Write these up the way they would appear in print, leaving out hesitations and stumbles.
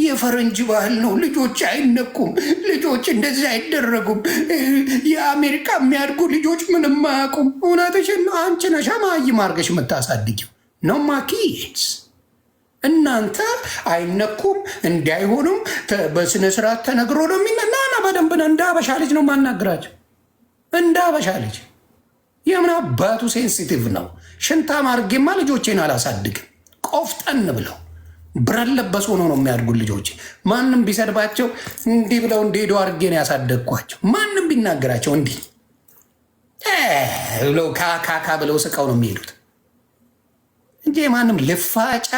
የፈረንጅ ባህል ነው። ልጆች አይነኩም፣ ልጆች እንደዚህ አይደረጉም። የአሜሪካ የሚያድጉ ልጆች ምንም አያውቁም። እውነትሽን ነው። አንቺ ነሻ ማይም አድርገሽ የምታሳድጊው ነው ማኪስ። እናንተ አይነኩም እንዳይሆኑም በስነስርዓት ተነግሮ ነው የሚናና በደንብ ነው። እንደ አበሻ ልጅ ነው ማናግራቸው። እንደ አበሻ ልጅ የምን አባቱ ሴንሲቲቭ ነው። ሽንታም አድርጌማ ልጆቼን አላሳድግም። ቆፍጠን ብለው ብረት ለበስ ሆኖ ነው የሚያድጉ ልጆቼ። ማንም ቢሰድባቸው እንዲህ ብለው እንደሄዱ አድርጌ ነው ያሳደግኳቸው። ማንም ቢናገራቸው እንዲህ ብለው ካካካ ብለው ስቀው ነው የሚሄዱት እንጂ ማንም ልፋጫ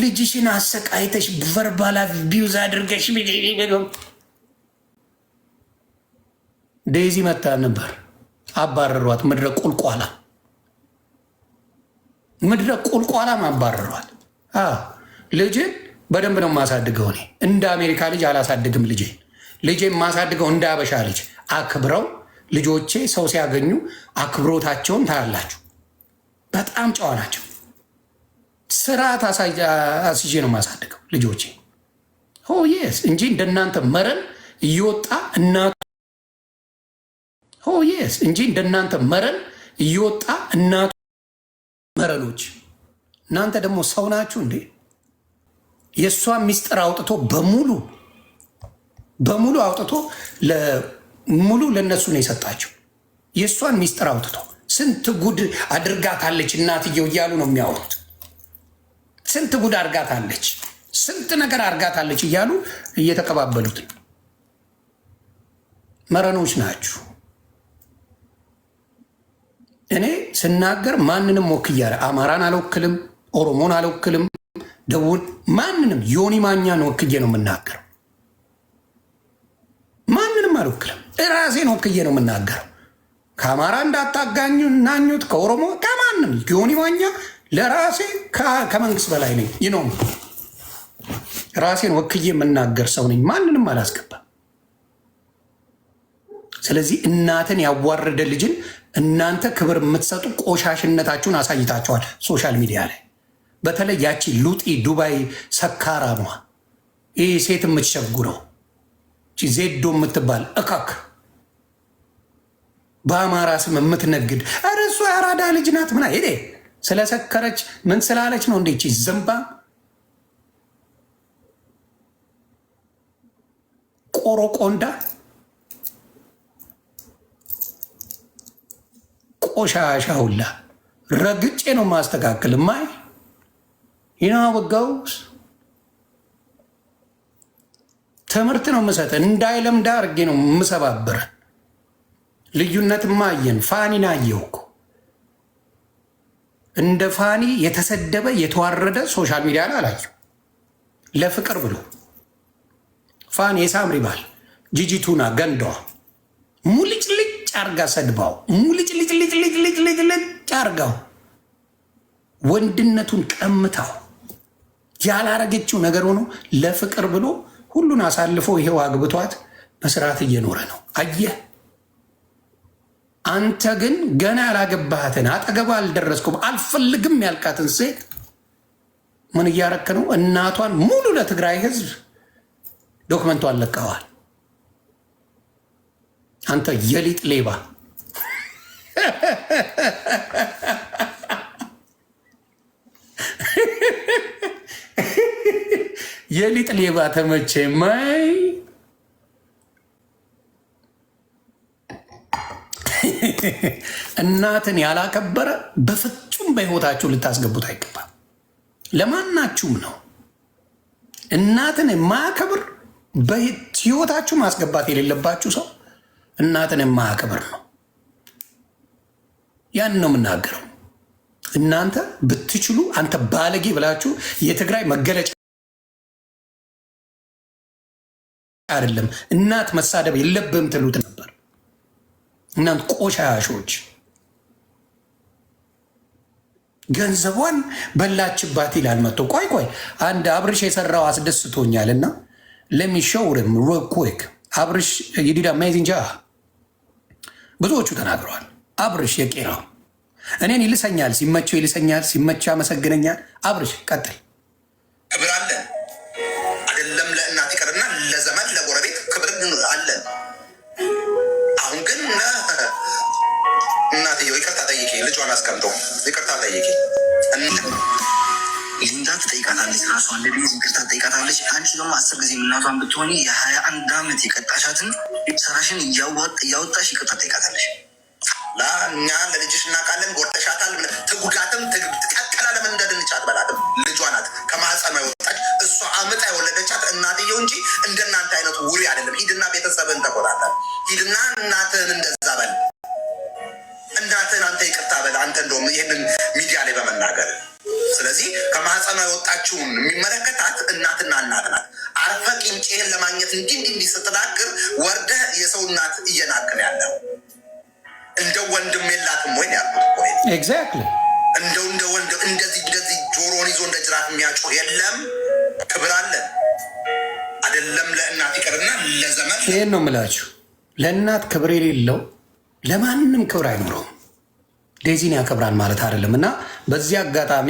ልጅሽን አሰቃይተሽ ቨርባል አቢዩዝ አድርገሽ ዴዚ መታ ነበር አባረሯት። ምድረ ቁልቋላ ምድረ ቁልቋላ ማባረሯት። ልጅን በደንብ ነው የማሳድገው። እኔ እንደ አሜሪካ ልጅ አላሳድግም። ልጄ የማሳድገው እንደ አበሻ ልጅ አክብረው። ልጆቼ ሰው ሲያገኙ አክብሮታቸውን ታያላችሁ። በጣም ጨዋ ናቸው። ስርዓት አስይዤ ነው የማሳድገው ልጆቼ የስ እንጂ እንደናንተ መረን እየወጣ እናቱ የስ እንጂ እንደናንተ መረን እየወጣ እናቱ መረኖች። እናንተ ደግሞ ሰው ናችሁ እንዴ? የእሷን ሚስጥር አውጥቶ በሙሉ አውጥቶ ሙሉ ለእነሱ ነው የሰጣቸው። የእሷን ሚስጥር አውጥቶ ስንት ጉድ አድርጋታለች እናትየው እያሉ ነው የሚያወሩት። ስንት ጉድ አርጋታለች፣ ስንት ነገር አርጋታለች እያሉ እየተቀባበሉት ነው። መረኖች ናችሁ። እኔ ስናገር ማንንም ወክያለ አማራን አልወክልም፣ ኦሮሞን አልወክልም፣ ደቡብን ማንንም ዮኒ ማኛን ወክዬ ነው የምናገረው። ማንንም አልወክልም፣ ራሴን ወክዬ ነው የምናገረው። ከአማራ እንዳታጋኙ ናኙት፣ ከኦሮሞ ከማንም ዮኒ ማኛ ለራሴ ከመንግስት በላይ ነኝ። ይኖ ራሴን ወክዬ የምናገር ሰው ነኝ። ማንንም አላስገባም። ስለዚህ እናትን ያዋረደ ልጅን እናንተ ክብር የምትሰጡ ቆሻሽነታችሁን አሳይታችኋል ሶሻል ሚዲያ ላይ። በተለይ ያቺ ሉጢ ዱባይ ሰካራሟ ይህ ሴት የምትሸጉረው ዜዶ የምትባል እካክ በአማራ ስም የምትነግድ ኧረ እሷ የአራዳ ልጅ ናት ምና ሄዴ ስለሰከረች ምን ስላለች ነው እንዴች ዘንባ ቆሮቆንዳ ቆሻሻ ሁላ ረግጬ ነው ማስተካከል። ማይ ይናወጋውስ ትምህርት ነው ምሰጠ እንዳይለምዳ አርጌ ነው ምሰባበረ። ልዩነት ማየን ፋኒን አየው እኮ እንደ ፋኒ የተሰደበ የተዋረደ ሶሻል ሚዲያ ላይ አላየው። ለፍቅር ብሎ ፋኒ የሳምሪ ባል ጂጂቱና ገንዳዋ ሙልጭልጭ አርጋ ሰድባው ሙልጭልጭ አርጋው ወንድነቱን ቀምታው ያላረገችው ነገር ሆኖ ለፍቅር ብሎ ሁሉን አሳልፎ ይሄው አግብቷት በስርዓት እየኖረ ነው። አየህ አንተ ግን ገና ያላገባሃትን አጠገባ አልደረስኩም አልፈልግም ያልካትን ሴት ምን እያረክ ነው? እናቷን ሙሉ ለትግራይ ህዝብ ዶክመንቷን ለቀዋል። አንተ የሊጥ ሌባ የሊጥ ሌባ ተመቼ ማይ እናትን ያላከበረ በፍጹም በህይወታችሁ ልታስገቡት አይገባም። ለማናችሁም ነው። እናትን የማያከብር በህይወታችሁ ማስገባት የሌለባችሁ ሰው እናትን የማያከብር ነው። ያን ነው የምናገረው። እናንተ ብትችሉ አንተ ባለጌ ብላችሁ የትግራይ መገለጫ አይደለም እናት መሳደብ የለብህም ትሉት ነበር። እናንተ ቆሻሾች ገንዘቧን በላችባት ይላል መጥቶ። ቆይ አንድ አብርሽ የሰራው አስደስቶኛል እና ለሚሾውርም ሮኩክ አብርሽ የዲዳ አሜዚንግ ጃ ብዙዎቹ ተናግረዋል። አብርሽ የቄራው እኔን ይልሰኛል፣ ሲመቸው ይልሰኛል፣ ሲመቸው ያመሰግነኛል። አብርሽ ቀጥል። ክብር አለ አስቀምጦ ይቅርታ ጠይቂ። ሊንዳ ትጠይቃታለች፣ ራሷን ለቤዝ ይቅርታ ትጠይቃታለች። አንቺ ደግሞ 10 ጊዜ እናቷን ብትሆኒ የ21 ዓመት የቀጣሻትን ሰራሽን እያወጣሽ ይቅርታ ትጠይቃታለች። እኛ ለልጅሽ እናውቃለን፣ ጎርተሻታል፣ ትጉዳትም ትቀቀላ ለምን እንደድንቻት በላትም ልጇ ናት ከማህፀኗ የወጣች እሷ አምጣ የወለደቻት እናትየው እንጂ እንደናንተ አይነቱ ውሪ አይደለም። ሂድና ቤተሰብን ተቆጣጠር፣ ሂድና እናትህን እንደዛ በል፣ እናትህን አንተ ይቅርታ በል። አንተ እንደውም ይህንን ሚዲያ ላይ በመናገር ስለዚህ ከማህፀኗ የወጣችውን የሚመለከታት እናትና እናት ናት። አርፈ ቂንጬህን ለማግኘት እንዲህ ስትናገር ወርደህ የሰው እናት እየናቅን ያለው እንደ ወንድም የላትም ወይ ያልኩት። ኤግዛክትሊ እንደ ወንድም እንደዚህ ጆሮን ይዞ እንደ ጅራፍ የሚያጮህ የለም። ክብር አለን አይደለም? ለእናት ይቀርና ለዘመን። ይህን ነው የምላችሁ። ለእናት ክብር የሌለው ለማንም ክብር አይኖረውም። ዴዚን ያከብራል ማለት አይደለም። እና በዚህ አጋጣሚ